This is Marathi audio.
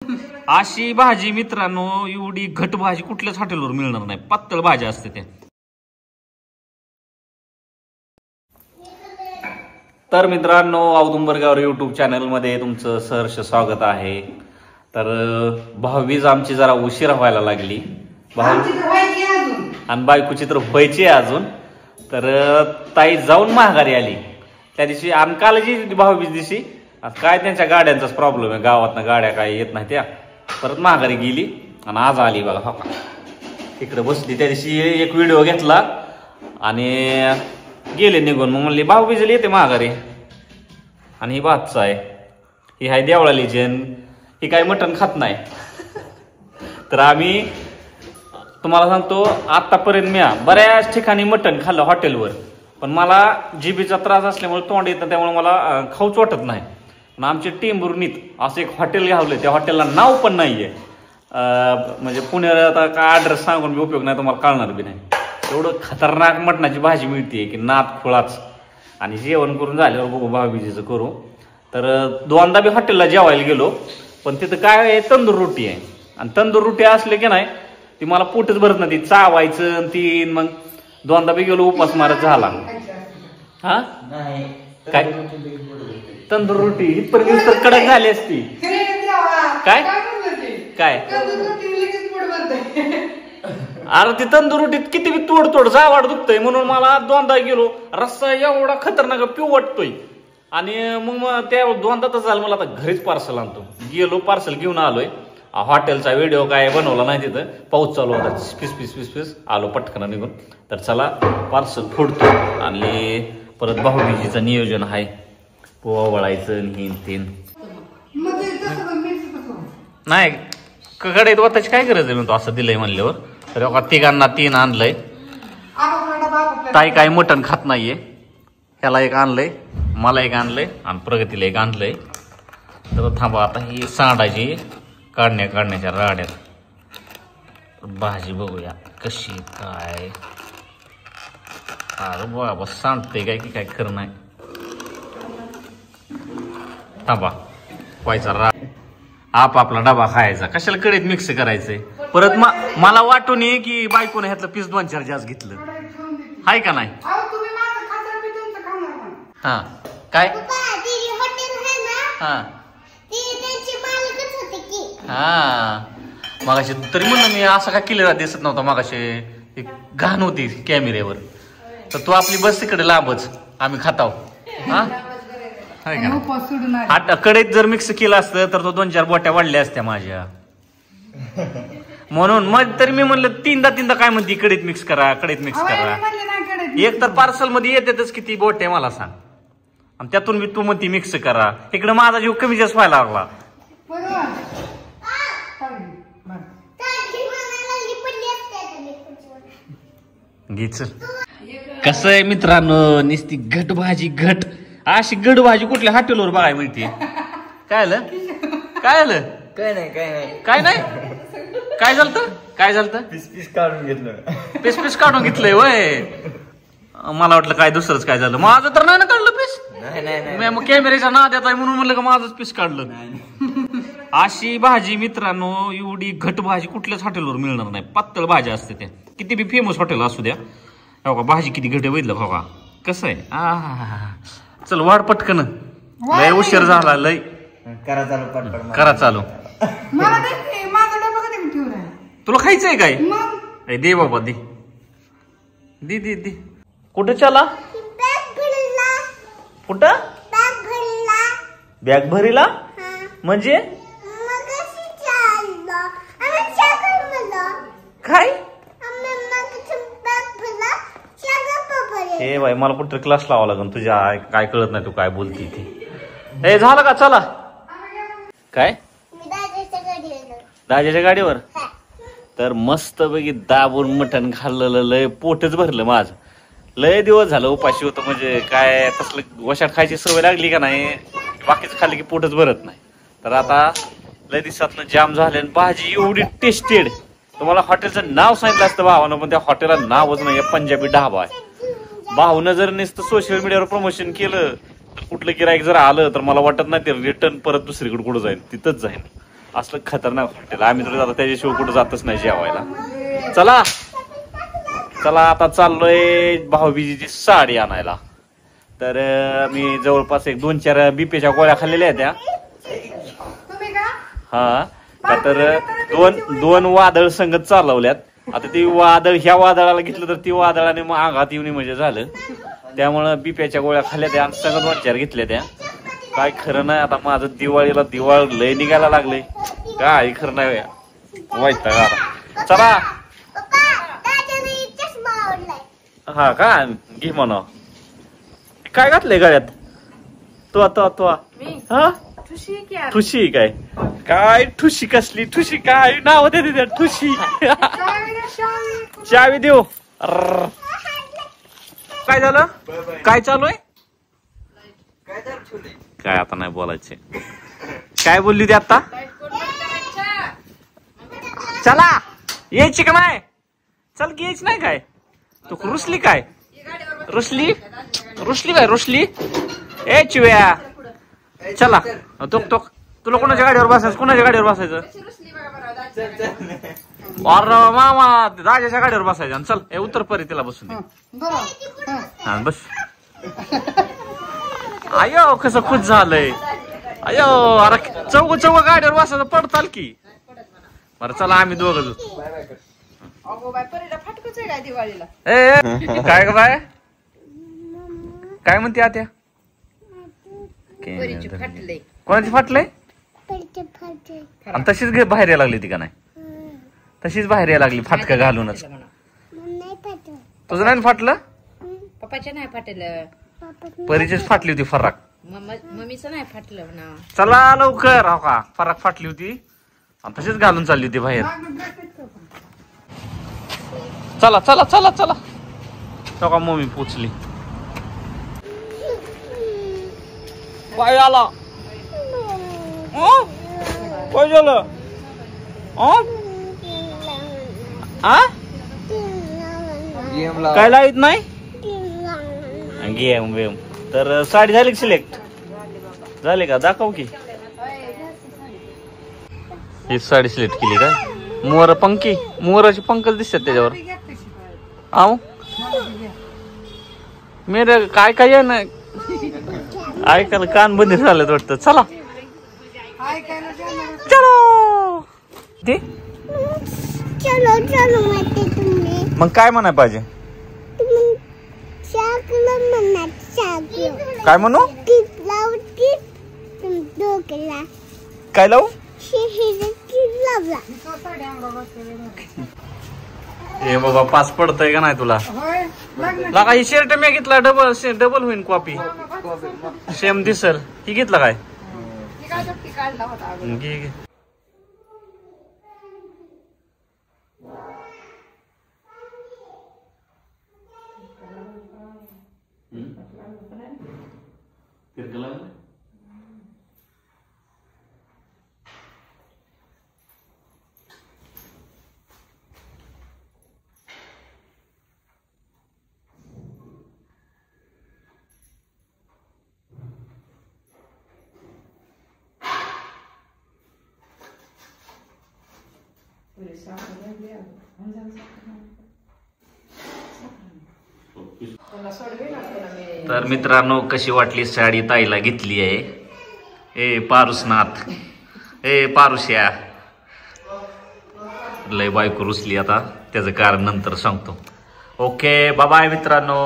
अशी भाजी मित्रांनो, एवढी घट भाजी कुठल्याच हॉटेलवर मिळणार नाही. पातळ भाज्या असते त्या. तर मित्रांनो, औदुंबरगाव युट्यूब चॅनल मध्ये तुमचं सहर्ष स्वागत आहे. तर भाऊबीज आमची जरा उशीर व्हायला लागली. आणि बायकोची तर व्हायची अजून. तर ताई जाऊन माघारी आली त्या दिवशी. आणि काल जी भाऊबीज दिवशी काय त्यांच्या गाड्यांचाच प्रॉब्लेम आहे, गावातनं गाड्या काय येत नाही त्या. परत माघारी गेली आणि आज आली बघा. हो का, इकडे बसली. त्या दिवशी एक व्हिडिओ घेतला आणि गेले निघून. मग म्हणली भाऊबीजेला येते माघारी. आणि ही भातचा आहे, ही हाय देवळा लेजन. ही काय मटण खात नाही. तर आम्ही तुम्हाला सांगतो, आतापर्यंत मी बऱ्याच ठिकाणी मटण खाल्लं हॉटेलवर, पण मला जिभेचा त्रास असल्यामुळे तोंड येतं, त्यामुळे मला खाऊच वाटत नाही. पण आमचे टेंभुर्णीत असं एक हॉटेल घ्यावलं, त्या हॉटेलला नाव पण नाहीये. म्हणजे पुण्याला आता काय ॲड्रेस सांगून बी उपयोग नाही, तुम्हाला कळणार बी नाही. एवढं खतरनाक मटणाची भाजी मिळते की नात खुळाच. आणि जेवण करून झाल्यावर बघू भाऊबीजेचं करू. तर दोनदा बी हॉटेलला जेवायला गेलो, पण तिथं काय आहे, तंदूर रोटी आहे. आणि तंदूर रोटी असले की नाही ती मला पोटच भरत नाही. ती चावायचं ती. मग दोनदा बी गेलो, उपास मारत झाला. हा काय तंदूर रोटी इथपर्यंत तर कडक झाली असती. काय काय अरे ती तंदूर रोटीत किती बी तोड जावाड दुखतय. म्हणून मला दोनदा गेलो, रस्सा एवढा खतरनाक पिऊ वाटतोय. आणि मग त्या दोनदा तर झालं, मला आता घरीच पार्सल आणतो. गेलो, पार्सल घेऊन आलोय. हॉटेलचा व्हिडिओ काय बनवला नाही, तिथं पाऊस चालू होता. पिस आलो पटकन निघून. तर चला पार्सल फोडतो. आणि परत भाऊबीजीचं नियोजन आहे, पोहा वळायचं हिन तीन. नाही कडेत वाताची काय गरज आहे म्हणतो, असं दिलंय म्हणल्यावर. तर तिघांना 3 आणलंय. ताई काय मटण खात नाहीये. ह्याला एक आणलंय, मला एक आणलंय आणि प्रगतीला एक आणलंय. तर थांबा, आता ही सांडाची काढण्याच्या राड्यात भाजी बघूया कशी काय. अरे बाबा सांडते काय की काय खरं नाही. थांबा, व्हायचा राड. आपला डबा खायचा, कशाला कडेत मिक्स करायचंय. परत मला वाटून ये की बायकोने ह्यातलं पीस 2-4 जास्त घेतलं. हाय का नाही. हा काय हा हा मगाशी तरी म्हणलं मी, असं काय क्लिअर दिसत नव्हता मगाशी, घाण होती कॅमेऱ्यावर. तर तू आपली बस तिकडे लांबच, आम्ही खाताव. हा कडेत जर मिक्स केलं असतं तर तो 2-4 बोट्या वाढल्या असत्या माझ्या. म्हणून मग तरी मी म्हणलं, तीनदा काय म्हणते, कडेत मिक्स करा. एक तर पार्सल मध्ये येतातच किती बोट्या मला सांग, आणि त्यातून तू म्हणती मिक्स करा. इकडे माझा जीव कमी जास्त व्हायला लागला. कसं आहे मित्रांनो, नुसती घट भाजी घट. अशी घट भाजी कुठल्या हॉटेलवर बघायला मिळते. काय आलं काय आलं काय नाही काय झालं पीस काढून घेतलं. पीस काढून घेतलंय वय. मला वाटलं काय दुसरंच काय झालं. माझं तर नाही ना काढलं पीस. नाही मग कॅमेऱ्याच्या नाद्यात आहे म्हणून म्हणलं का माझंच पीस काढलं. अशी भाजी मित्रांनो, एवढी घट भाजी कुठल्याच हॉटेलवर मिळणार नाही. पातळ भाज्या असते त्या, किती बी फेमस हॉटेल असू द्या. हो का, भाजी किती घट बघितलं हो का कसं आहे. चल वाढ पटकन, लय उशीर झाला. लय करा चालू. तुला खायचंय काय. दे बाबा दे. कुठं चला, कुठं बॅग भरीला म्हणजे काय. हे बाई, मला कुठतरी क्लास लावा लागेल तुझ्या. काय कळत नाही तू काय बोलती ती. झालं का, चला. काय दादाच्या गाडीवर. तर मस्त पैकी दाबून मटण खाल्लेलं, लय पोटच भरलं माझं. लय दिवस झालं उपाशी होतं. म्हणजे काय तसलं वशाट खायची सवय लागली का नाही, बाकीच खाल्ली की पोटच भरत नाही. तर आता लय दिवसातनं जाम झाले. भाजी एवढी टेस्टेड. तुम्हाला हॉटेलचं नाव सांगितलं असतं भावानं, पण त्या हॉटेलला नावच नाही. पंजाबी ढाबा आहे. भाऊनं जर नुसतं सोशल मीडियावर प्रमोशन केलं, तर कुठलं गिराईक जर आलं तर मला वाटत नाही ते रिटर्न परत दुसरीकडे कुठं जाईल, तिथंच जाईल. असलं खतरनाक हॉटेल. आम्ही तर आता त्याच्याशिवाय कुठं जातच नाही जेवायला. चला चला आता चाललोय भाऊबीजीची साडी आणायला. तर मी जवळपास एक 2-4 बीपीच्या गोळ्या खाल्लेल्या आहेत त्या. हा तर दोन वादळ संगत चालवल्यात. आता ती वादळ ह्या वादळाला घेतलं तर ती वादळाने मग आघात येऊन म्हणजे झालं. त्यामुळं बीपीच्या गोळ्या खाल्ल्या त्या आणि संगत 2-4 घेतल्या त्या. काय खरं नाही आता माझं दिवाळ लय निघायला लागले. काय खरं नाही वाईट. चला हा का घे म्हणा. काय घातलंय गळ्यात तो हा ठुशी काय काय ठुशी कसली ठुशी काय नाव देते त्या ठुशी. चावी देऊ. काय झालं काय चालू आहे काय आता नाही बोलायचे. काय बोलली ती आता. चला यायची का नाही. चल की यायची नाही काय तू रुसली काय रुसली काय रुसली. ए चिव्या चला तुला कोणाच्या गाडीवर बसायचं अरे मामा राजाच्या गाडीवर बसायचं. चल ए उत्तर परी तिला बसून दे. हा बस. अयो कसं खुश झालंय. अयो अरे चौघ गाडीवर बसायचं पडताल की. बरं चला आम्ही दोघं जाऊ. काय बाय काय म्हणते आत्या. कोणाची फाटलंय आणि तशीच बाहेर यायला लागली ती का नाही. तशीच बाहेर यायला लागली फाटका घालूनच. तुझं नाही फाटलं पप्पाच्या नाही फाटलं परीचीच फाटली होती फराक. मम्मीचं नाही फाटलं ना. चला लवकर हो का फराक फाटली होती आणि तशीच घालून चालली होती बाहेर. चला चला चला चला तो का मम्मी पोचली. काय आला काय झालं काय लावित नाही गेम. तर साडी झाली सिलेक्ट झाली का दाखव की. ही साडी सिलेक्ट केली का. मोराची पंखच दिसतात त्याच्यावर. आव मेरे काय काय ना ऐकायला कान बंद झालं वाटतं. चला चलो ते मग काय म्हणाय पाहिजे. काय म्हणू काय लावू. हे बाबा पास पडतय का नाही तुला. लागा ही शर्ट मी घेतला डबल होईन कॉपी सेम दिसल. ही घेतला काय घे. तर मित्रांनो कशी वाटली साडी ताईला घेतली आहे. ए पारुसनाथ ए पारुश्या लय बायको रुसली आता त्याचं कारण नंतर सांगतो. ओके बाय बाय मित्रांनो.